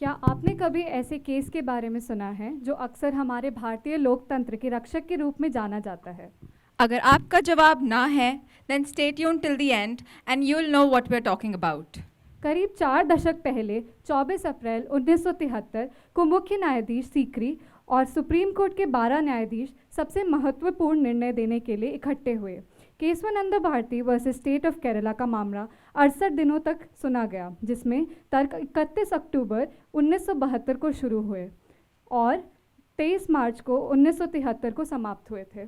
क्या आपने कभी ऐसे केस के बारे में सुना है जो अक्सर हमारे भारतीय लोकतंत्र के रक्षक के रूप में जाना जाता है? अगर आपका जवाब ना है, then stay tuned till the end and you'll know what we're talking about. करीब 4 दशक पहले 24 अप्रैल 1973 को मुख्य न्यायाधीश सीकरी और सुप्रीम कोर्ट के 12 न्यायाधीश सबसे महत्वपूर्ण निर्णय देने के लिए इकट्ठे हुए। Kesavananda Bharati versus state of Kerala का मामला 68 दिनों तक सुना गया, जिसमें तर्क 31 अक्टूबर 1972 को शुरू हुए और 23 मार्च को 1973 को समाप्त हुए थे।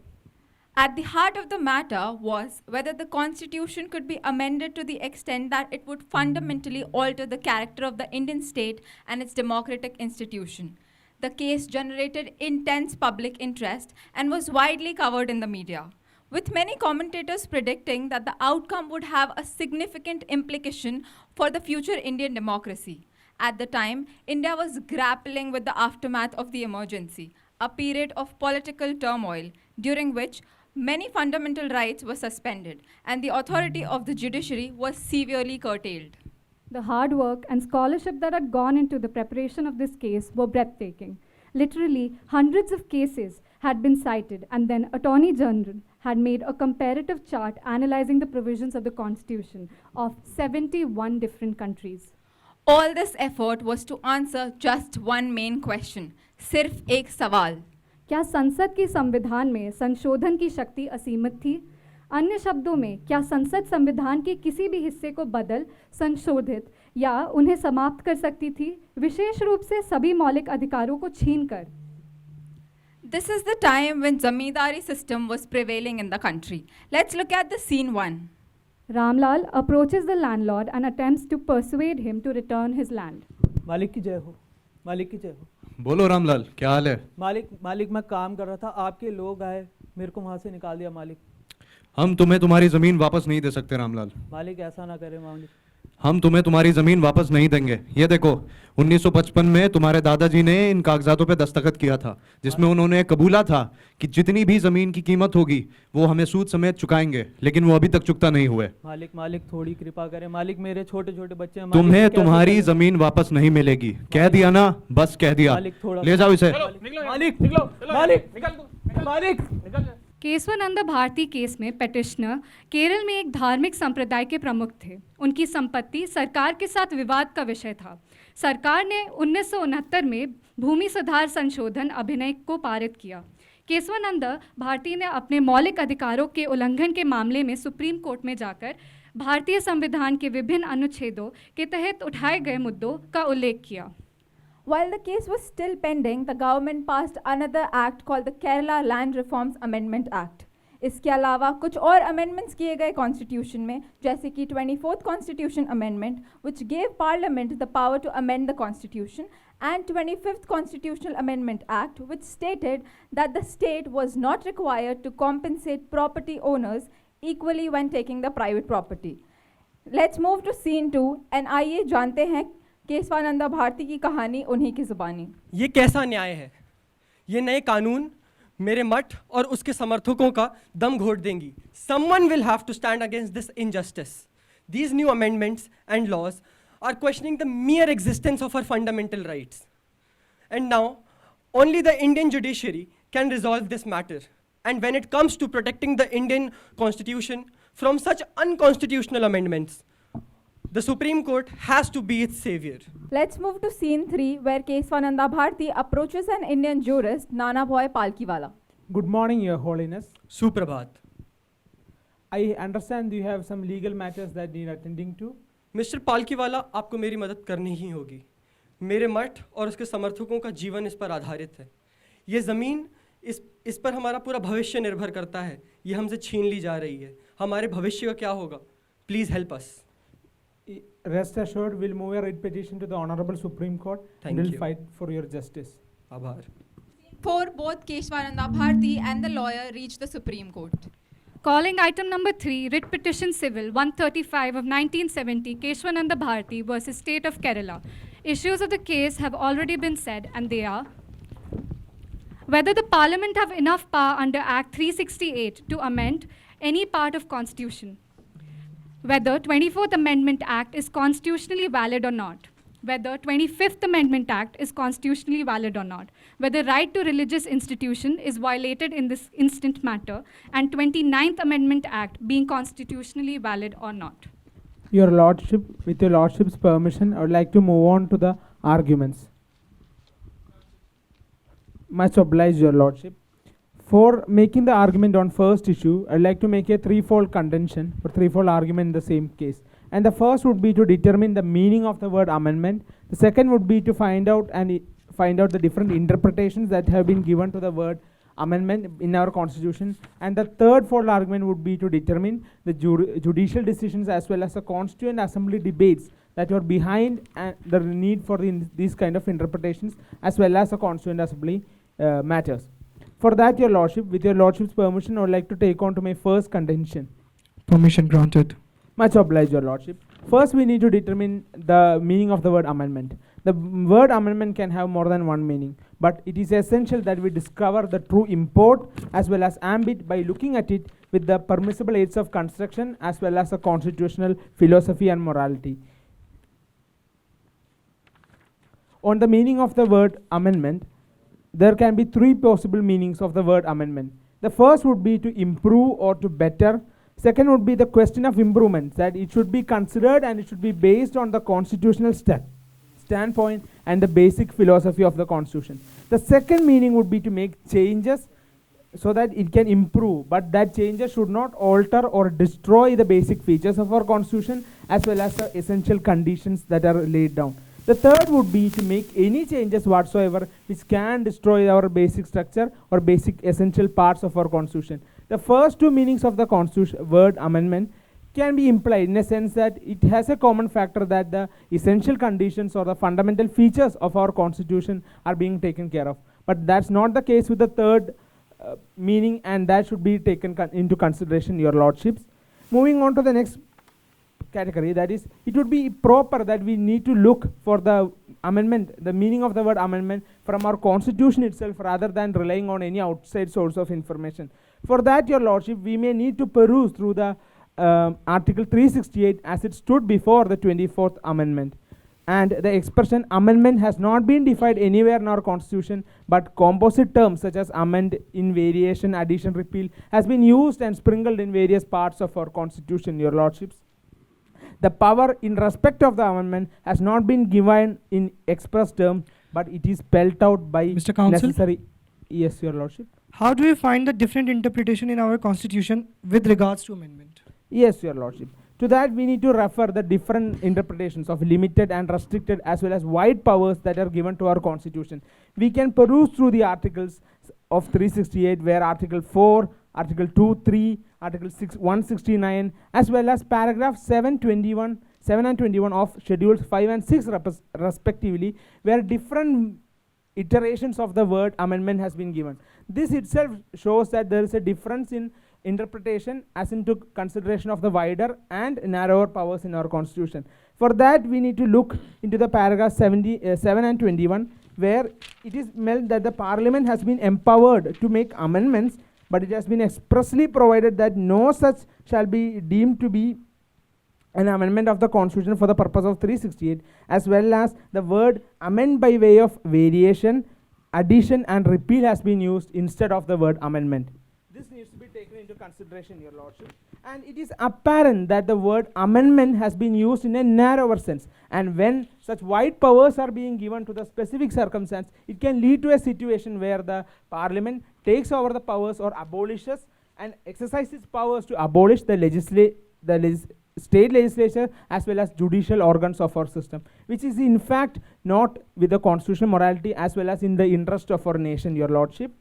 At the heart of the matter was whether the constitution could be amended to the extent that it would fundamentally alter the character of the Indian state and its democratic institution. The case generated intense public interest and was widely covered in the media, with many commentators predicting that the outcome would have a significant implication for the future Indian democracy. At the time, India was grappling with the aftermath of the emergency, a period of political turmoil during which many fundamental rights were suspended and the authority of the judiciary was severely curtailed. The hard work and scholarship that had gone into the preparation of this case were breathtaking. Literally, hundreds of cases had been cited, and then Attorney General had made a comparative chart analyzing the provisions of the Constitution of 71 different countries. All this effort was to answer just one main question, सिर्फ एक सवाल. क्या संसद के संविधान में संशोधन की शक्ति असीमित थी? अन्य शब्दों में, क्या संसद संविधान के किसी भी हिस्से को बदल, संशोधित या उन्हें समाप्त कर सकती थी, विशेष रूप से सभी मौलिक अधिकारों को छीनकर? This is the time when zamindari system was prevailing in the country. Let's look at the scene 1. Ramlal approaches the landlord and attempts to persuade him to return his land. मालिक की जय हो, मालिक की जय हो। बोलो रामलाल, क्या हाल है? मालिक मैं काम कर रहा था, आपके लोग आए, मेरे को वहाँ से निकाल दिया मालिक। हम तुम्हें तुम्हारी जमीन वापस नहीं दे सकते रामलाल। मालिक ऐसा ना करे मालिक। हम तुम्हें तुम्हारी जमीन वापस नहीं देंगे। ये देखो, 1955 में तुम्हारे दादाजी ने इन कागजातों पे दस्तखत किया था, जिसमें उन्होंने कबूला था कि जितनी भी जमीन की कीमत होगी वो हमें सूद समेत चुकाएंगे, लेकिन वो अभी तक चुकता नहीं हुए। मालिक थोड़ी कृपा करें मालिक, मेरे छोटे छोटे बच्चे हैं। तुम्हें तुम्हारी जमीन वापस नहीं मिलेगी। कह दिया ना, बस कह दिया। ले जाओ इसे। मालिक केशवानंद भारती केस में पेटिशनर केरल में एक धार्मिक संप्रदाय के प्रमुख थे। उनकी संपत्ति सरकार के साथ विवाद का विषय था। सरकार ने 1969 में भूमि सुधार संशोधन अभिनय को पारित किया। केशवानंद भारती ने अपने मौलिक अधिकारों के उल्लंघन के मामले में सुप्रीम कोर्ट में जाकर भारतीय संविधान के विभिन्न अनुच्छेदों के तहत उठाए गए मुद्दों का उल्लेख किया। While the case was still pending, the government passed another act called the Kerala Land Reforms Amendment Act. इसके अलावा कुछ और amendments किए गए कॉन्स्टिट्यूशन में, जैसे कि 24th Constitution Amendment, which gave Parliament the power to amend the Constitution, and 25th Constitutional Amendment Act, which stated that the state was not required to compensate property owners equally when taking the private property. Let's move to scene 2 and आइए जानते हैं केशवानंद भारती की कहानी उन्हीं की जुबानी। ये कैसा न्याय है? ये नए कानून मेरे मठ और उसके समर्थकों का दम घोट देंगी। Someone will have to stand against this injustice. These new amendments and laws are questioning the mere existence of our fundamental rights. And now, only the Indian judiciary can resolve this matter. And when it comes to protecting the Indian Constitution from such unconstitutional amendments, the Supreme Court has to be its savior. Let's move to scene 3, where Kesavananda Bharati approaches an Indian jurist, Nani Palkhivala. Good morning, Your Holiness. Suprabhat. I understand you have some legal matters that need attending to. Mr. Palkhivala, आपको मेरी मदद करनी ही होगी। मेरे मठ और उसके समर्थकों का जीवन इस पर आधारित है। ये ज़मीन इस पर हमारा पूरा भविष्य निर्भर करता है। ये हमसे छीन ली जा रही है। हमारे भविष्य का क्या होगा? Please help us. Rest assured, we'll move a writ petition to the Honorable Supreme Court and we'll fight for your justice. Abhar. For both Kesavananda Bharati and the lawyer reached the Supreme Court. Calling item number 3, writ petition civil 135 of 1970, Kesavananda Bharati versus State of Kerala. Issues of the case have already been said, and they are: whether the Parliament have enough power under Act 368 to amend any part of Constitution, whether 24th Amendment Act is constitutionally valid or not, whether 25th Amendment Act is constitutionally valid or not, whether right to religious institution is violated in this instant matter, and 29th Amendment Act being constitutionally valid or not. Your Lordship, with your Lordship's permission, I would like to move on to the arguments. Much obliged, Your Lordship. For making the argument on first issue, I'd like to make a threefold contention or threefold argument in the same case. And the first would be to determine the meaning of the word amendment. The second would be to find out the different interpretations that have been given to the word amendment in our constitution. And the third fold argument would be to determine the judicial decisions as well as the constituent assembly debates that are behind the need for these kind of interpretations as well as the constituent assembly matters. For that, Your Lordship, with your Lordship's permission, I would like to take on to my first contention. Permission granted. Much obliged, Your Lordship. First, we need to determine the meaning of the word amendment. The word amendment can have more than one meaning, but it is essential that we discover the true import as well as ambit by looking at it with the permissible aids of construction as well as the constitutional philosophy and morality. On the meaning of the word amendment, there can be three possible meanings of the word amendment. The first would be to improve or to better. Second would be the question of improvement, that it should be considered and it should be based on the constitutional standpoint and the basic philosophy of the constitution. The second meaning would be to make changes so that it can improve, but that changes should not alter or destroy the basic features of our constitution as well as the essential conditions that are laid down. The third would be to make any changes whatsoever which can destroy our basic structure or basic essential parts of our constitution. The first two meanings of the constitution word amendment can be implied in a sense that it has a common factor that the essential conditions or the fundamental features of our constitution are being taken care of. But that's not the case with the third meaning, and that should be taken into consideration, Your Lordships. Moving on to the next category, that is, it would be proper that we need to look for the amendment, the meaning of the word amendment from our constitution itself rather than relying on any outside source of information. For that, Your Lordship, we may need to peruse through the Article 368 as it stood before the 24th Amendment. And the expression amendment has not been defined anywhere in our constitution, but composite terms such as amend, in variation, addition, repeal has been used and sprinkled in various parts of our constitution, Your Lordships. The power in respect of the amendment has not been given in express terms, but it is spelled out by Mr. Counsel? necessary. Yes, Your Lordship. How do we find the different interpretation in our constitution with regards to amendment? Yes, Your Lordship. To that, we need to refer the different interpretations of limited and restricted as well as wide powers that are given to our constitution. We can peruse through the articles of 368, where Article 4, Article 2, 3, Article 169, as well as paragraph 7 and 21 of Schedules 5 and 6 respectively, where different iterations of the word amendment has been given. This itself shows that there is a difference in interpretation as into consideration of the wider and narrower powers in our constitution. For that, we need to look into the paragraph 7 and 21, where it is meant that the parliament has been empowered to make amendments, but it has been expressly provided that no such shall be deemed to be an amendment of the constitution for the purpose of 368, as well as the word amend by way of variation, addition and repeal has been used instead of the word amendment. This needs to be taken into consideration, Your Lordship. And it is apparent that the word amendment has been used in a narrower sense, and when such wide powers are being given to the specific circumstance, it can lead to a situation where the parliament takes over the powers or abolishes and exercises powers to abolish the state legislature as well as judicial organs of our system, which is in fact not with the constitutional morality as well as in the interest of our nation, Your Lordship.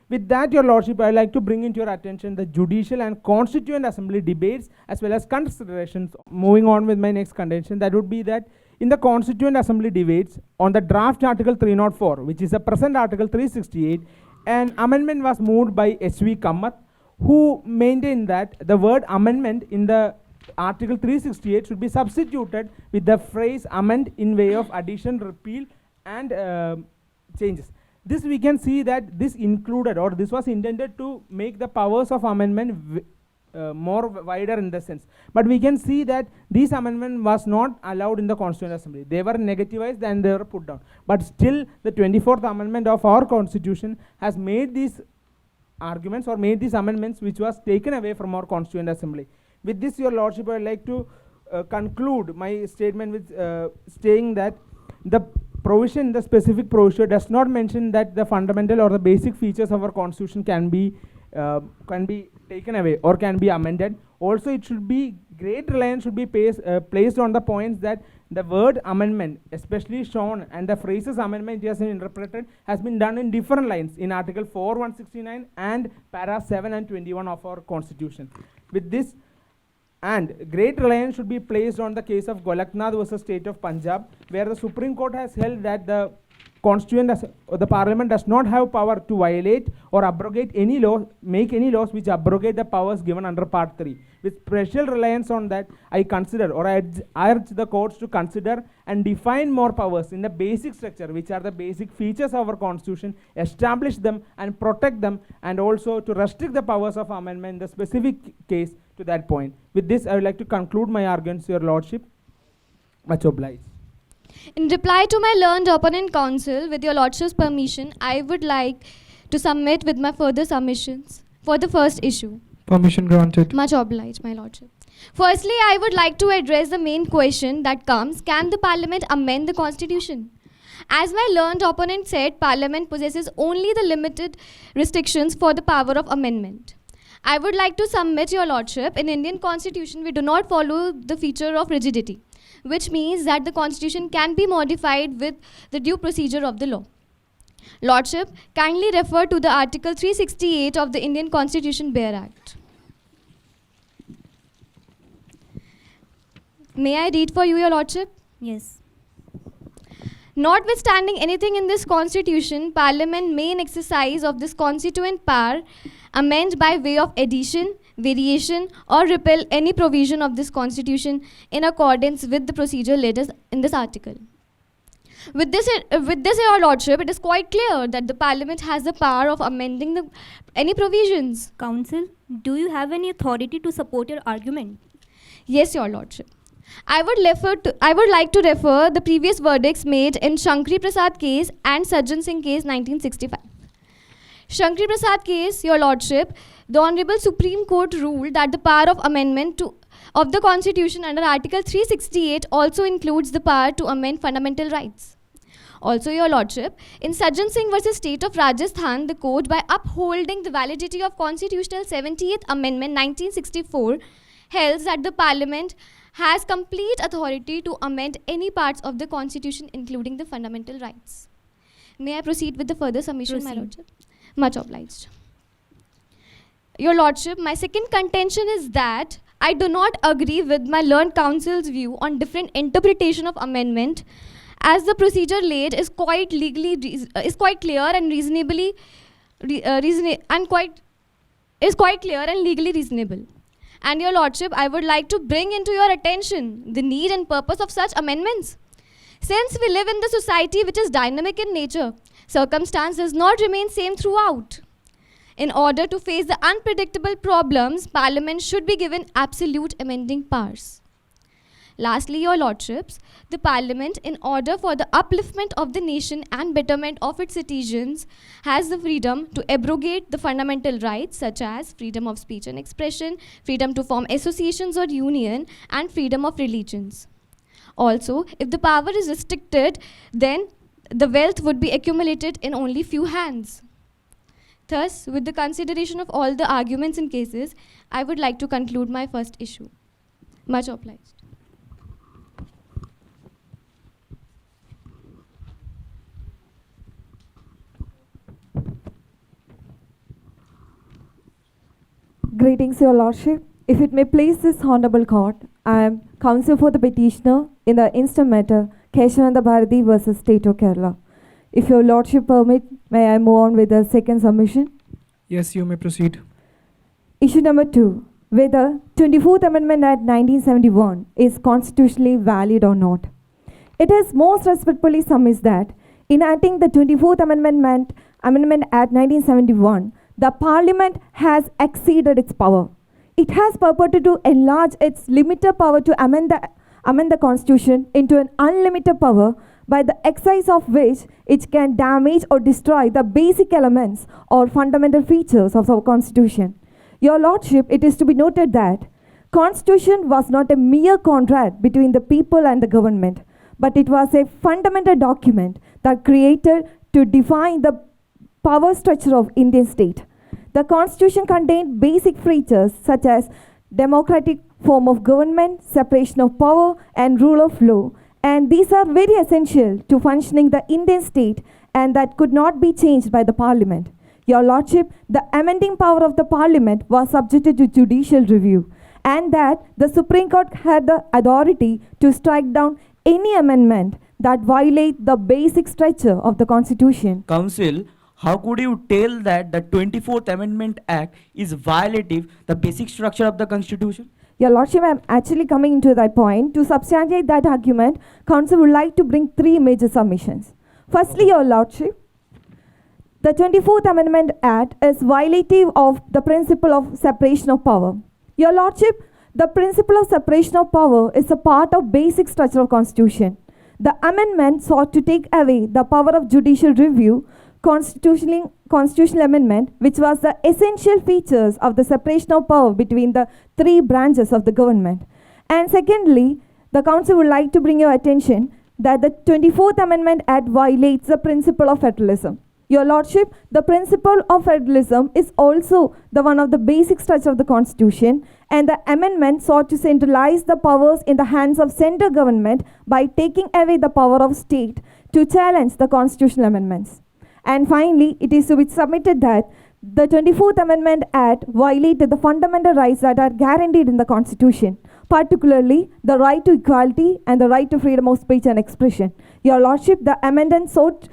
With that, Your Lordship, I would like to bring into your attention the judicial and constituent assembly debates as well as considerations. Moving on with my next contention, that would be that in the constituent assembly debates on the draft Article 304, which is the present Article 368, an amendment was moved by H.V. Kamath, who maintained that the word amendment in the Article 368 should be substituted with the phrase amend in way of addition, repeal and changes. This we can see that this included, or this was intended to make the powers of amendment more wider in the sense. But we can see that this amendment was not allowed in the Constituent Assembly. They were negativized and they were put down. But still, the 24th Amendment of our Constitution has made these arguments or made these amendments which was taken away from our Constituent Assembly. With this, Your Lordship, I would like to conclude my statement with saying that the provision, the specific provision does not mention that the fundamental or the basic features of our Constitution can be taken away or can be amended. Also, it should be, great reliance should be placed on the points that the word amendment, especially shown, and the phrases amendment just interpreted, has been done in different lines in Article 4, 169 and para 7 and 21 of our Constitution. With this, and great reliance should be placed on the case of Golaknath versus State of Punjab, where the Supreme Court has held that the the Parliament does not have power to violate or abrogate any law, make any laws which abrogate the powers given under Part 3. With special reliance on that, I consider, or I urge the courts to consider and define more powers in the basic structure, which are the basic features of our Constitution, establish them and protect them, and also to restrict the powers of amendment in the specific case to that point. With this, I would like to conclude my arguments, Your Lordship. Much obliged. In reply to my learned opponent counsel, with your lordship's permission, I would like to submit with my further submissions for the first issue. Permission granted. Much obliged, my lordship. Firstly, I would like to address the main question that comes, can the Parliament amend the Constitution? As my learned opponent said, Parliament possesses only the limited restrictions for the power of amendment. I would like to submit, your lordship, in Indian Constitution, we do not follow the feature of rigidity, which means that the Constitution can be modified with the due procedure of the law. Lordship, kindly refer to the Article 368 of the Indian Constitution Bare Act. May I read for you, your lordship? Yes. Notwithstanding anything in this Constitution, Parliament may in exercise of this constituent power amend by way of addition, variation, or repeal any provision of this Constitution in accordance with the procedure laid in this article. With this, your lordship, it is quite clear that the Parliament has the power of amending any provisions. Counsel, do you have any authority to support your argument? Yes, your lordship. I would like to refer the previous verdicts made in Shankari Prasad case and Sajjan Singh case 1965. Shankari Prasad case, your lordship, the Honorable Supreme Court ruled that the power of amendment of the Constitution under Article 368 also includes the power to amend fundamental rights. Also, your lordship, in Sajjan Singh versus State of Rajasthan, the court, by upholding the validity of Constitutional 70th Amendment 1964, held that the Parliament has complete authority to amend any parts of the Constitution, including the fundamental rights. May I proceed with the further submission, my lordship? Much obliged. Your lordship, my second contention is that I do not agree with my learned counsel's view on different interpretation of amendment, as the procedure laid is quite clear and legally reasonable. And your lordship, I would like to bring into your attention the need and purpose of such amendments. Since we live in the society which is dynamic in nature, circumstance does not remain same throughout. In order to face the unpredictable problems, Parliament should be given absolute amending powers. Lastly, your lordships, the Parliament, in order for the upliftment of the nation and betterment of its citizens, has the freedom to abrogate the fundamental rights such as freedom of speech and expression, freedom to form associations or union, and freedom of religions. Also, if the power is restricted, then the wealth would be accumulated in only few hands. Thus, with the consideration of all the arguments and cases, I would like to conclude my first issue. Much obliged. Greetings, Your Lordship. If it may please this Honorable Court, I am counsel for the petitioner in the instant matter, Kesavananda Bharati versus State of Kerala. If Your Lordship permit, may I move on with the second submission? Yes, you may proceed. Issue number 2. Whether 24th Amendment Act 1971 is constitutionally valid or not. It is most respectfully submits that, enacting the 24th Amendment Act 1971, the Parliament has exceeded its power. it has purported to enlarge its limited power to amend the Constitution into an unlimited power, by the exercise of which it can damage or destroy the basic elements or fundamental features of our Constitution. Your Lordship, it is to be noted that Constitution was not a mere contract between the people and the government, but it was a fundamental document that created to define the power structure of Indian state. The Constitution contained basic features such as democratic form of government, separation of power, and rule of law, and these are very essential to functioning the Indian state, and that could not be changed by the Parliament. Your Lordship, the amending power of the Parliament was subjected to judicial review, and that the Supreme Court had the authority to strike down any amendment that violate the basic structure of the Constitution. Counsel, how could you tell that the 24th Amendment Act is violative the basic structure of the Constitution? Your Lordship, I am actually coming into that point. To substantiate that argument, Counsel would like to bring three major submissions. Firstly, Your Lordship, the 24th Amendment Act is violative of the principle of separation of power. Your Lordship, the principle of separation of power is a part of basic structure of Constitution. The amendment sought to take away the power of judicial review, constitutional amendment, which was the essential features of the separation of power between the three branches of the government. And secondly, the Council would like to bring your attention that the 24th Amendment Act violates the principle of federalism. Your Lordship, the principle of federalism is also the one of the basic structure of the Constitution, and the amendment sought to centralize the powers in the hands of central government by taking away the power of state to challenge the constitutional amendments. And finally, it is to be submitted that the 24th Amendment Act violated the fundamental rights that are guaranteed in the Constitution, particularly the right to equality and the right to freedom of speech and expression. Your Lordship, the amendment sought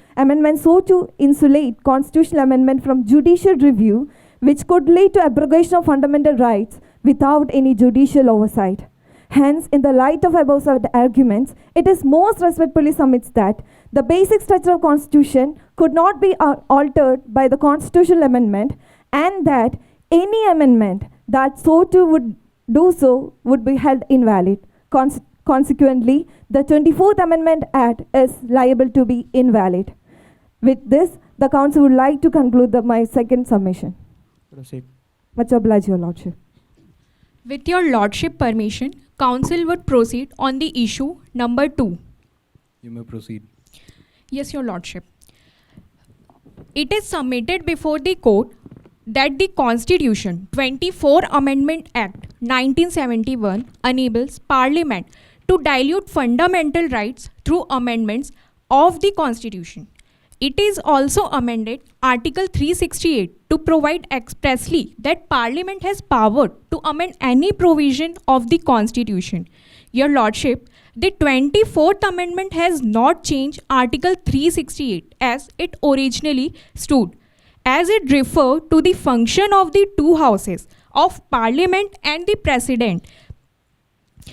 to insulate constitutional amendment from judicial review, which could lead to abrogation of fundamental rights without any judicial oversight. Hence, in the light of above said arguments, it is most respectfully submits that the basic structure of Constitution could not be altered by the constitutional amendment, and that any amendment that would do so would be held invalid. Consequently, the 24th Amendment Act is liable to be invalid. With this, the Council would like to conclude my second submission. Proceed. Much obliged, Your Lordship. With your Lordship permission, Council would proceed on the issue number 2. You may proceed. Yes, Your Lordship. It is submitted before the court that the Constitution 24 Amendment Act 1971 enables Parliament to dilute fundamental rights through amendments of the Constitution. It is also amended Article 368 to provide expressly that Parliament has power to amend any provision of the Constitution. Your Lordship, the 24th Amendment has not changed Article 368 as it originally stood, as it referred to the function of the two houses of Parliament and the President.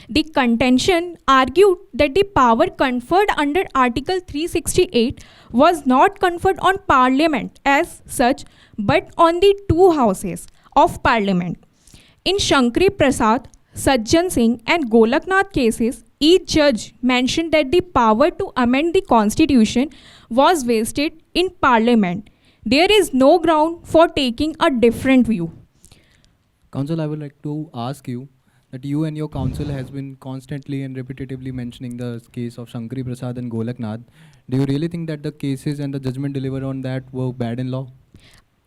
The contention argued that the power conferred under Article 368 was not conferred on Parliament as such, but on the two houses of Parliament. In Shankri Prasad, Sajjan Singh and Golaknath cases, each judge mentioned that the power to amend the Constitution was vested in Parliament. There is no ground for taking a different view. Counsel, I would like to ask you that you and your counsel has been constantly and repetitively mentioning the case of Shankri Prasad and Golaknath. Do you really think that the cases and the judgment delivered on that were bad in law?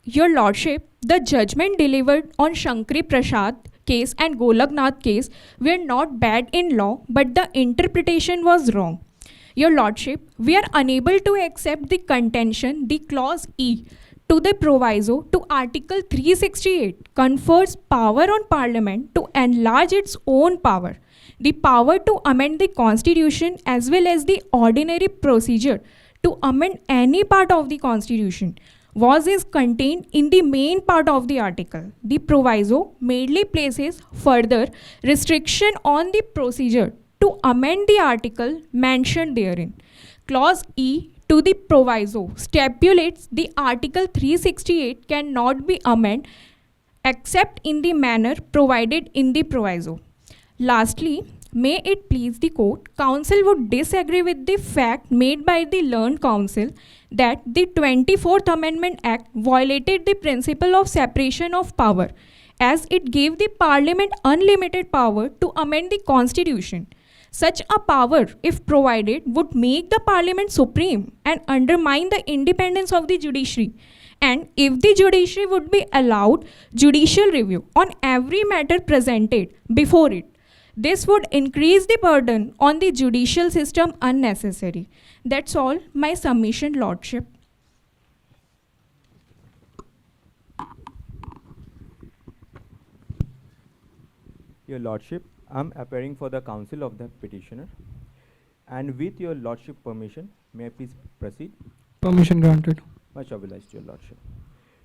Your Lordship, the judgment delivered on Shankri Prasad case and Golaknath case were not bad in law, but the interpretation was wrong. Your Lordship, we are unable to accept the contention, the clause E to the proviso to Article 368 confers power on Parliament to enlarge its own power. The power to amend the Constitution as well as the ordinary procedure to amend any part of the Constitution is contained in the main part of the article. The proviso merely places further restriction on the procedure to amend the article mentioned therein. Clause E to the proviso stipulates the Article 368 cannot be amended except in the manner provided in the proviso. Lastly, may it please the court, counsel would disagree with the fact made by the learned counsel that the 24th Amendment Act violated the principle of separation of power, as it gave the Parliament unlimited power to amend the Constitution. Such a power, if provided, would make the Parliament supreme and undermine the independence of the judiciary. And if the judiciary would be allowed judicial review on every matter presented before it, this would increase the burden on the judicial system unnecessary. That's all my submission, Lordship. Your Lordship, I am appearing for the counsel of the petitioner. And with your Lordship permission, may I please proceed? Permission granted. Much obliged, Your Lordship.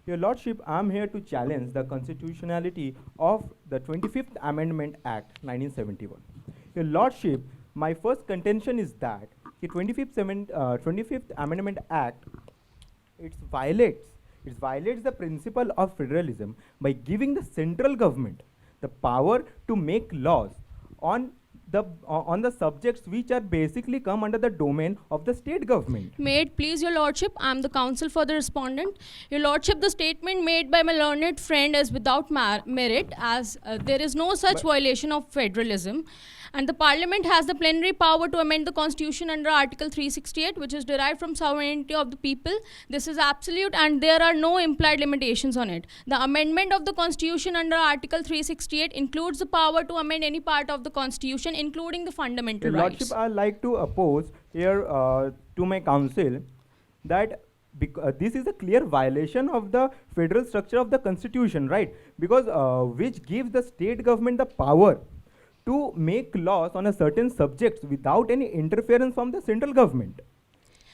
Your Lordship, I am here to challenge the constitutionality of the 25th Amendment Act 1971. Your Lordship, my first contention is that the 25th Amendment Act, it violates the principle of federalism by giving the central government the power to make laws on the subjects which are basically come under the domain of the state government. May it please your lordship, I am the counsel for the respondent. Your lordship, the statement made by my learned friend is without merit, as there is no such violation of federalism, and the parliament has the plenary power to amend the constitution under article 368, which is derived from sovereignty of the people. This is absolute and there are no implied limitations on it. The amendment of the constitution under article 368 includes the power to amend any part of the constitution, including the fundamental Your rights. Lordship, I like to oppose here to my counsel that this is a clear violation of the federal structure of the constitution, right? Because which gives the state government the power to make laws on a certain subjects without any interference from the central government.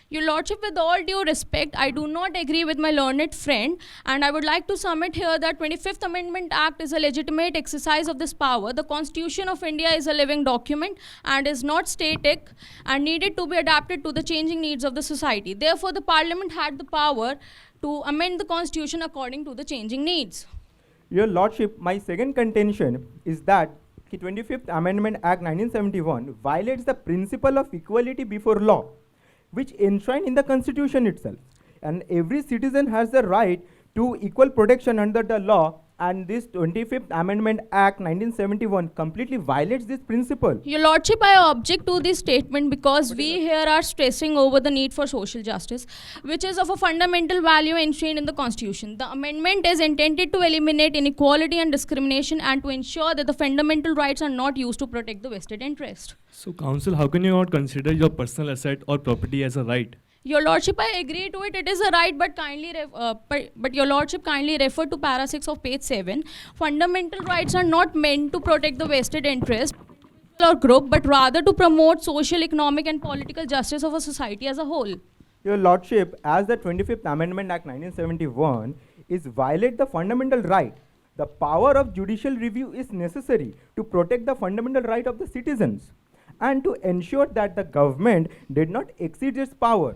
Your lordship, with all due respect, I do not agree with my learned friend, and I would like to submit here that 25th Amendment Act is a legitimate exercise of this power. The Constitution of India is a living document and is not static and needed to be adapted to the changing needs of the society. Therefore, the Parliament had the power to amend the Constitution according to the changing needs. Your Lordship, my second contention is that the 25th Amendment Act 1971 violates the principle of equality before law, which enshrined in the Constitution itself. And every citizen has the right to equal protection under the law, and this 25th Amendment Act 1971 completely violates this principle. Your lordship, I object to this statement because we here are stressing over the need for social justice, which is of a fundamental value enshrined in the Constitution. The amendment is intended to eliminate inequality and discrimination and to ensure that the fundamental rights are not used to protect the vested interest. So, counsel, how can you not consider your personal asset or property as a right? Your lordship, I agree to it. It is a right, but kindly, but your lordship kindly refer to para 6 of page 7. Fundamental rights are not meant to protect the vested interest or group, but rather to promote social, economic, and political justice of a society as a whole. Your Lordship, as the 25th Amendment Act 1971 is violate the fundamental right, the power of judicial review is necessary to protect the fundamental right of the citizens and to ensure that the government did not exceed its power.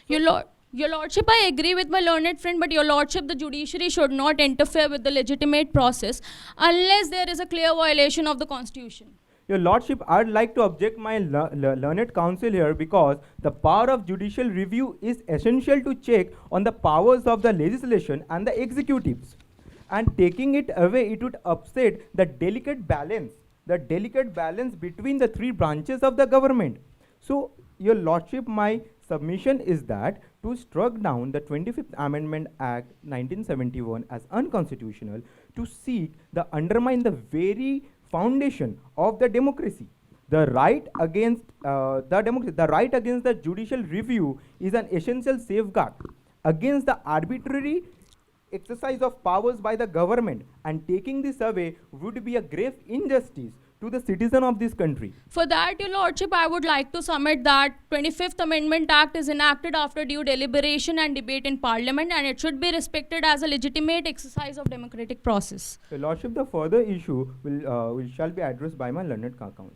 Your lordship, I agree with my learned friend, but your lordship, the judiciary should not interfere with the legitimate process unless there is a clear violation of the Constitution. Your Lordship, I'd like to object my learned counsel here because the power of judicial review is essential to check on the powers of the legislation and the executives. And taking it away, it would upset the delicate balance between the three branches of the government. So, Your Lordship, my submission is that to strike down the 25th Amendment Act 1971 as unconstitutional, to seek the undermine the very foundation of the democracy. The right against the judicial review is an essential safeguard against the arbitrary exercise of powers by the government, and taking this away would be a grave injustice to the citizen of this country. For that, your lordship, I would like to submit that 25th Amendment Act is enacted after due deliberation and debate in Parliament, and it should be respected as a legitimate exercise of democratic process. Your Lordship, the further issue shall be addressed by my learned counsel.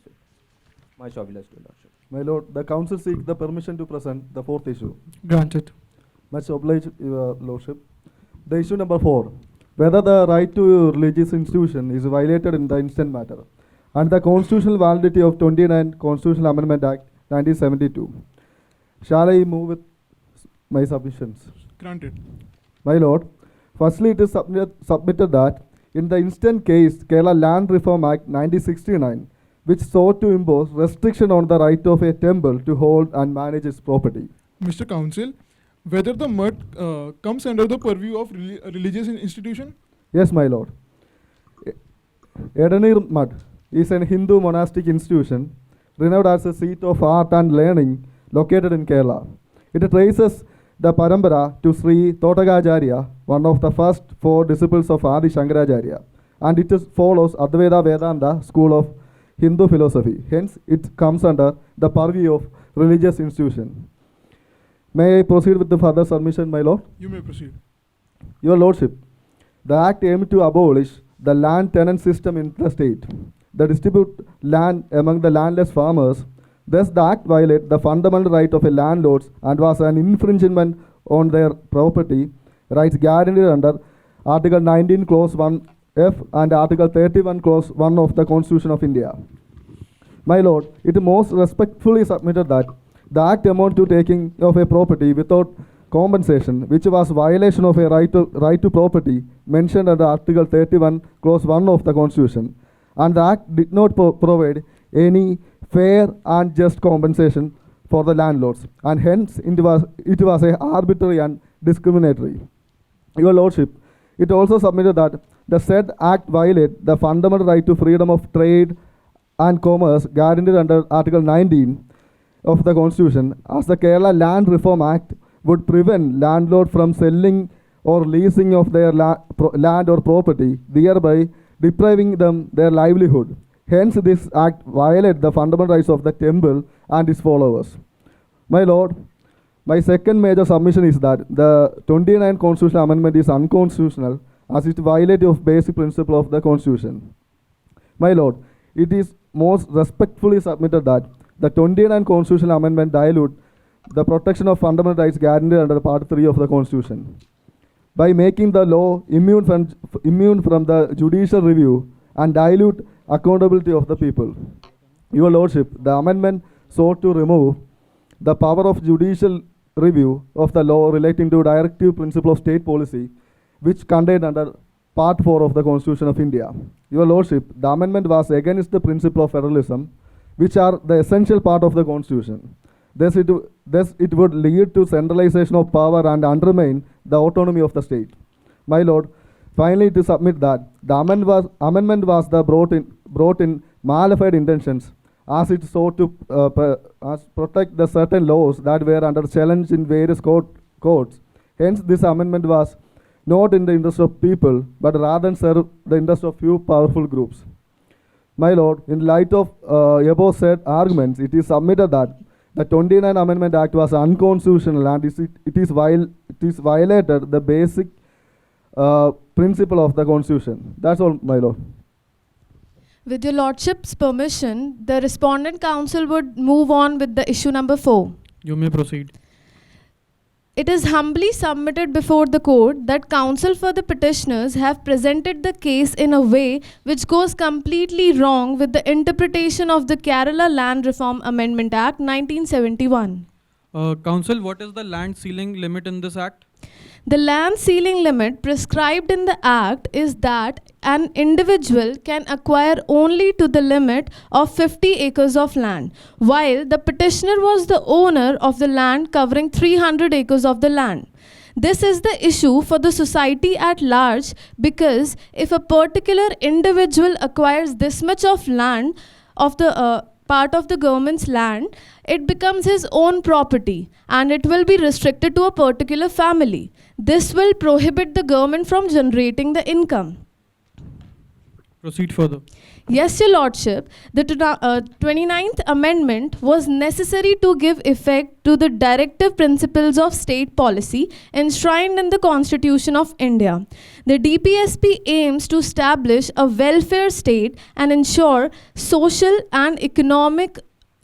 Much obliged, Your Lordship. My Lord, the counsel seeks the permission to present the fourth issue. Granted. Much obliged, Your Lordship. The issue number 4. whether the right to religious institution is violated in the instant matter, and the constitutional validity of 29 Constitutional Amendment Act 1972. Shall I move with my submissions? Granted. My Lord, firstly it is submitted that in the instant case Kerala Land Reform Act 1969, which sought to impose restriction on the right of a temple to hold and manage its property. Mr. Counsel, whether the mud comes under the purview of religious institution? Yes, my Lord. Edanir Mud is a Hindu monastic institution renowned as a seat of art and learning located in Kerala. It traces the parampara to Sri Totagacharya, one of the first 4 disciples of Adi Shankaracharya, and it follows Advaita Vedanta school of Hindu philosophy. Hence, it comes under the purview of religious institution. May I proceed with the further submission, my Lord? You may proceed. Your Lordship, the Act aimed to abolish the land tenant system in the state, the distribute land among the landless farmers. Thus, the Act violated the fundamental right of a landlord and was an infringement on their property rights guaranteed under Article 19, Clause 1F and Article 31, Clause 1 of the Constitution of India. My Lord, it most respectfully submitted that the Act amounted to taking of a property without compensation, which was violation of a right to property mentioned under Article 31, Clause 1 of the Constitution, and the Act did not provide any fair and just compensation for the landlords, and hence it was a arbitrary and discriminatory. Your Lordship, it also submitted that the said Act violated the fundamental right to freedom of trade and commerce guaranteed under Article 19 of the Constitution, as the Kerala Land Reform Act would prevent landlord from selling or leasing of their land or property, thereby depriving them their livelihood. Hence, this Act violated the fundamental rights of the temple and its followers. My Lord, my second major submission is that the 29th Constitutional Amendment is unconstitutional as it violates of basic principle of the Constitution. My Lord, it is most respectfully submitted that the 29th Constitutional Amendment dilute the protection of fundamental rights guaranteed under Part 3 of the Constitution by making the law immune from the judicial review and dilute accountability of the people. Your Lordship, the amendment sought to remove the power of judicial review of the law relating to directive principle of state policy, which contained under Part 4 of the Constitution of India. Your Lordship, the amendment was against the principle of federalism, which are the essential part of the Constitution. Thus, it would lead to centralization of power and undermine the autonomy of the state. My Lord, finally to submit that the amendment was brought in malified intentions, as it sought to protect the certain laws that were under challenge in various courts. Hence, this amendment was not in the interest of people, but rather serve the interest of few powerful groups. My Lord, in light of above said arguments, it is submitted that the 29th Amendment Act was unconstitutional and it is violated the basic principle of the Constitution. That's all, my Lord. With your Lordship's permission, the respondent counsel would move on with the issue number 4. You may proceed. It is humbly submitted before the court that counsel for the petitioners have presented the case in a way which goes completely wrong with the interpretation of the Kerala Land Reform Amendment Act 1971. Counsel, what is the land ceiling limit in this act? The land ceiling limit prescribed in the Act is that an individual can acquire only to the limit of 50 acres of land, while the petitioner was the owner of the land covering 300 acres of the land. This is the issue for the society at large, because if a particular individual acquires this much of land, of the part of the government's land, it becomes his own property and it will be restricted to a particular family. This will prohibit the government from generating the income. Proceed further. Yes, Your Lordship, the 29th Amendment was necessary to give effect to the directive principles of state policy enshrined in the Constitution of India. The DPSP aims to establish a welfare state and ensure social and economic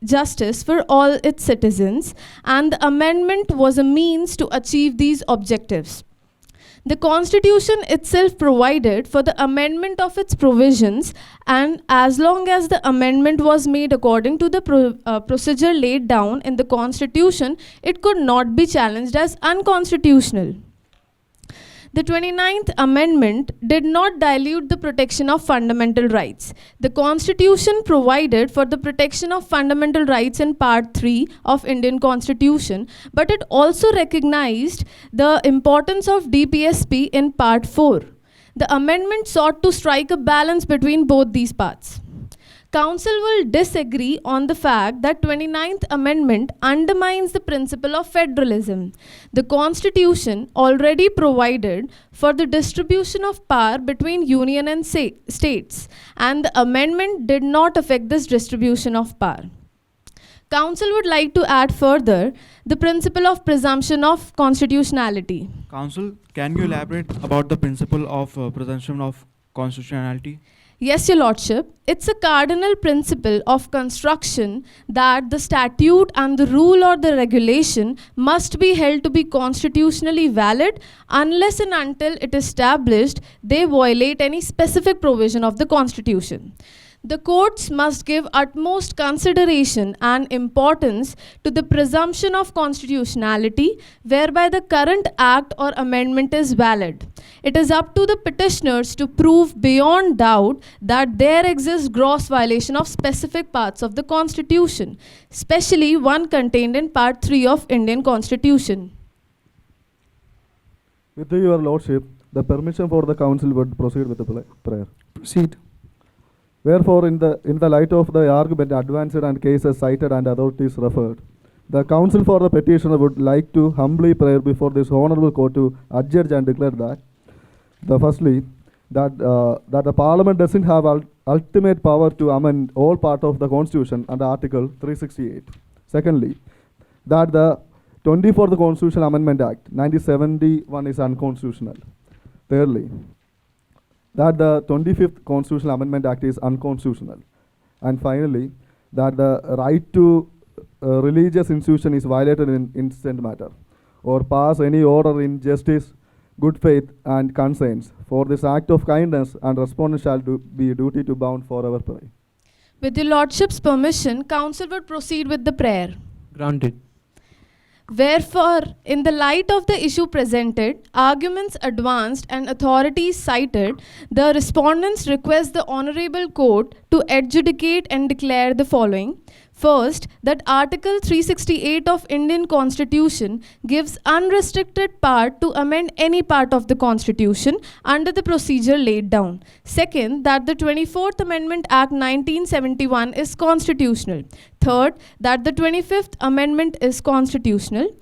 justice for all its citizens, and the amendment was a means to achieve these objectives. The Constitution itself provided for the amendment of its provisions, and as long as the amendment was made according to the procedure laid down in the Constitution, it could not be challenged as unconstitutional. The 29th Amendment did not dilute the protection of fundamental rights. The Constitution provided for the protection of fundamental rights in Part 3 of Indian Constitution, but it also recognized the importance of DPSP in Part 4. The amendment sought to strike a balance between both these parts. Council will disagree on the fact that 29th Amendment undermines the principle of federalism. The Constitution already provided for the distribution of power between union and states, and the amendment did not affect this distribution of power. Council would like to add further the principle of presumption of constitutionality. Council, can you elaborate about the principle of presumption of constitutionality? Yes, Your Lordship. It's a cardinal principle of construction that the statute and the rule or the regulation must be held to be constitutionally valid unless and until it is established they violate any specific provision of the Constitution. The courts must give utmost consideration and importance to the presumption of constitutionality whereby the current act or amendment is valid. It is up to the petitioners to prove beyond doubt that there exists gross violation of specific parts of the Constitution, especially one contained in Part 3 of Indian Constitution. With your Lordship, the permission for the Council would proceed with the prayer. Proceed. Wherefore, in the light of the argument advanced and cases cited and authorities referred, the Council for the petitioner would like to humbly pray before this honorable court to adjudge and declare that, firstly, that the Parliament doesn't have ultimate power to amend all part of the Constitution under Article 368. Secondly, that the 24th Constitutional Amendment Act 1971 is unconstitutional. Thirdly, that the 25th Constitutional Amendment Act is unconstitutional. And finally, that the right to religious institution is violated in instant matter, or pass any order in justice, good faith, and conscience. For this act of kindness and respondent shall be duty to bound forever pray. With your Lordship's permission, Council would proceed with the prayer. Granted. Wherefore, in the light of the issue presented, arguments advanced and authorities cited, the respondents request the Honorable Court to adjudicate and declare the following. First, that Article 368 of Indian Constitution gives unrestricted power to amend any part of the Constitution under the procedure laid down. Second, that the 24th Amendment Act 1971 is constitutional. Third, that the 25th Amendment is constitutional.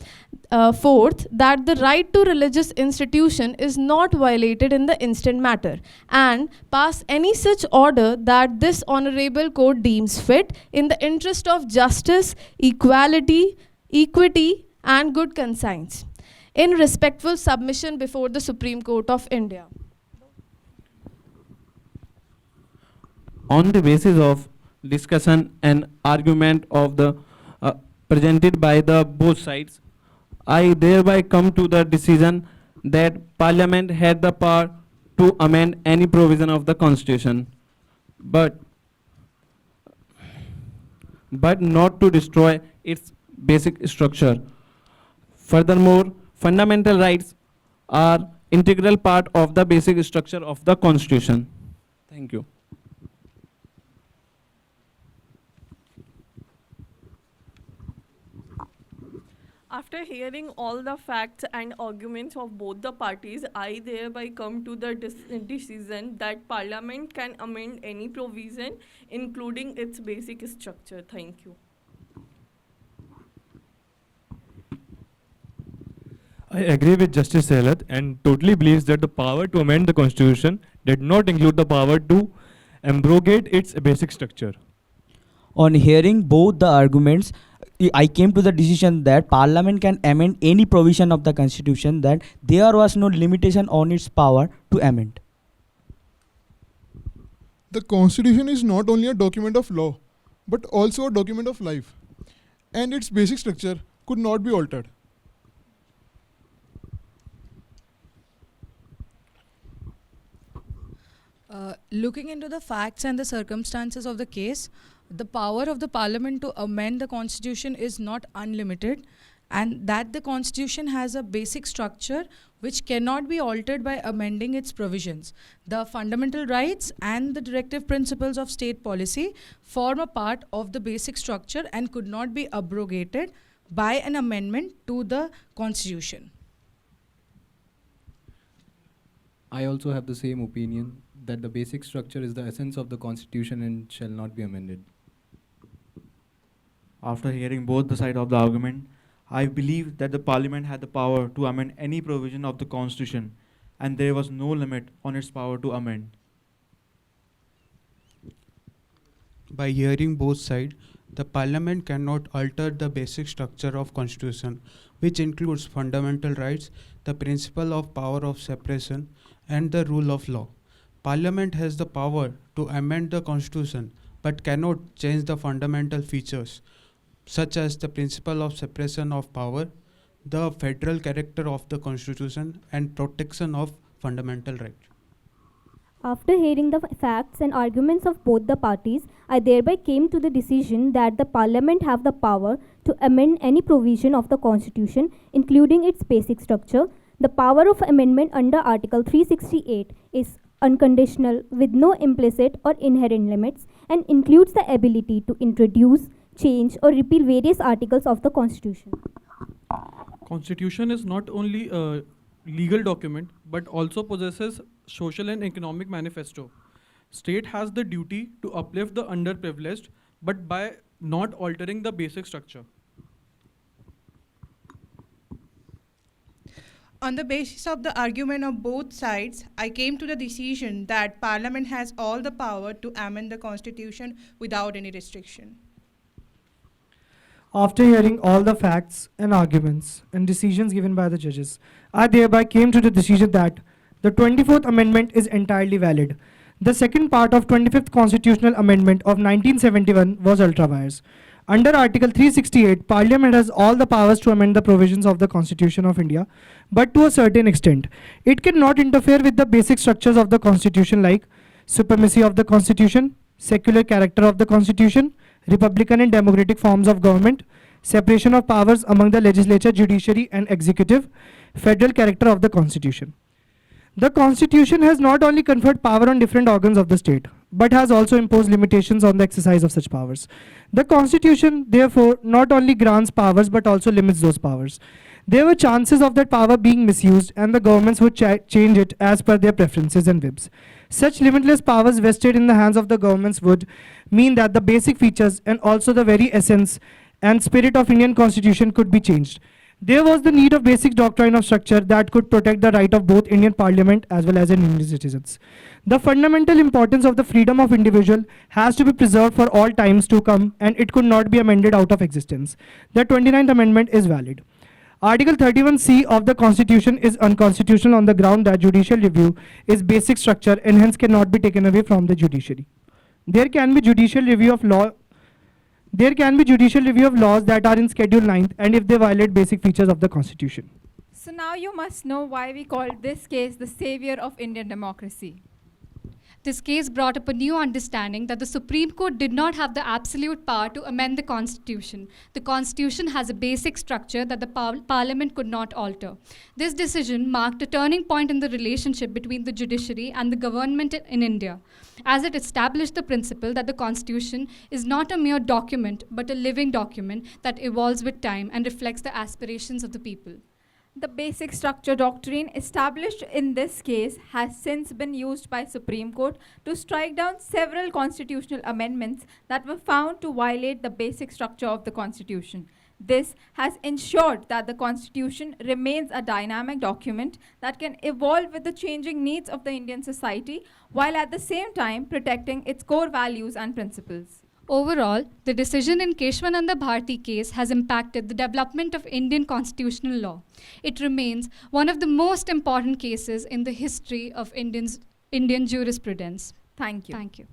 Fourth, that the right to religious institution is not violated in the instant matter, and pass any such order that this honorable court deems fit in the interest of justice, equality, equity, and good conscience, in respectful submission before the Supreme Court of India. On the basis of discussion and argument of the presented by the both sides, I thereby come to the decision that Parliament had the power to amend any provision of the Constitution, but not to destroy its basic structure. Furthermore, fundamental rights are integral part of the basic structure of the Constitution. Thank you. After hearing all the facts and arguments of both the parties, I thereby come to the decision that Parliament can amend any provision, including its basic structure. Thank you. I agree with Justice Shelat and totally believes that the power to amend the Constitution did not include the power to abrogate its basic structure. On hearing both the arguments, I came to the decision that Parliament can amend any provision of the Constitution, that there was no limitation on its power to amend. The Constitution is not only a document of law, but also a document of life, and its basic structure could not be altered. Looking into the facts and the circumstances of the case, the power of the parliament to amend the constitution is not unlimited, and that the constitution has a basic structure which cannot be altered by amending its provisions. The fundamental rights and the directive principles of state policy form a part of the basic structure and could not be abrogated by an amendment to the constitution. I also have the same opinion that the basic structure is the essence of the constitution and shall not be amended. After hearing both the sides of the argument, I believe that the parliament had the power to amend any provision of the constitution, and there was no limit on its power to amend. By hearing both sides, the parliament cannot alter the basic structure of constitution, which includes fundamental rights, the principle of power of separation, and the rule of law. Parliament has the power to amend the constitution, but cannot change the fundamental features, such as the principle of separation of power, the federal character of the constitution, and protection of fundamental rights. After hearing the facts and arguments of both the parties, I thereby came to the decision that the Parliament have the power to amend any provision of the Constitution, including its basic structure. The power of amendment under Article 368 is unconditional, with no implicit or inherent limits, and includes the ability to introduce, change, or repeal various articles of the Constitution. Constitution is not only a legal document but also possesses social and economic manifesto. State has the duty to uplift the underprivileged, but by not altering the basic structure. On the basis of the argument of both sides, I came to the decision that Parliament has all the power to amend the Constitution without any restriction. After hearing all the facts and arguments and decisions given by the judges, I thereby came to the decision that the 24th Amendment is entirely valid. The second part of 25th Constitutional Amendment of 1971 was ultra vires. Under Article 368, Parliament has all the powers to amend the provisions of the Constitution of India, but to a certain extent. It cannot interfere with the basic structures of the Constitution like supremacy of the Constitution, secular character of the Constitution, republican and democratic forms of government, separation of powers among the legislature, judiciary and executive, federal character of the Constitution. The Constitution has not only conferred power on different organs of the state, but has also imposed limitations on the exercise of such powers. The Constitution, therefore, not only grants powers but also limits those powers. There were chances of that power being misused, and the governments would change it as per their preferences and whims. Such limitless powers vested in the hands of the governments would mean that the basic features and also the very essence and spirit of Indian Constitution could be changed. There was the need of basic doctrine of structure that could protect the right of both Indian Parliament as well as Indian citizens. The fundamental importance of the freedom of individual has to be preserved for all times to come, and it could not be amended out of existence. The 29th Amendment is valid. Article 31C of the Constitution is unconstitutional on the ground that judicial review is basic structure and hence cannot be taken away from the judiciary. There can be judicial review of laws that are in Schedule 9th and if they violate basic features of the Constitution. So now you must know why we call this case the savior of Indian democracy. This case brought up a new understanding that the Supreme Court did not have the absolute power to amend the Constitution. The Constitution has a basic structure that the Parliament could not alter. This decision marked a turning point in the relationship between the judiciary and the government in India, as it established the principle that the Constitution is not a mere document, but a living document that evolves with time and reflects the aspirations of the people. The basic structure doctrine established in this case has since been used by Supreme Court to strike down several constitutional amendments that were found to violate the basic structure of the Constitution. This has ensured that the Constitution remains a dynamic document that can evolve with the changing needs of the Indian society while at the same time protecting its core values and principles. Overall, the decision in Kesavananda Bharati case has impacted the development of Indian constitutional law. It remains one of the most important cases in the history of Indian jurisprudence. Thank you. Thank you.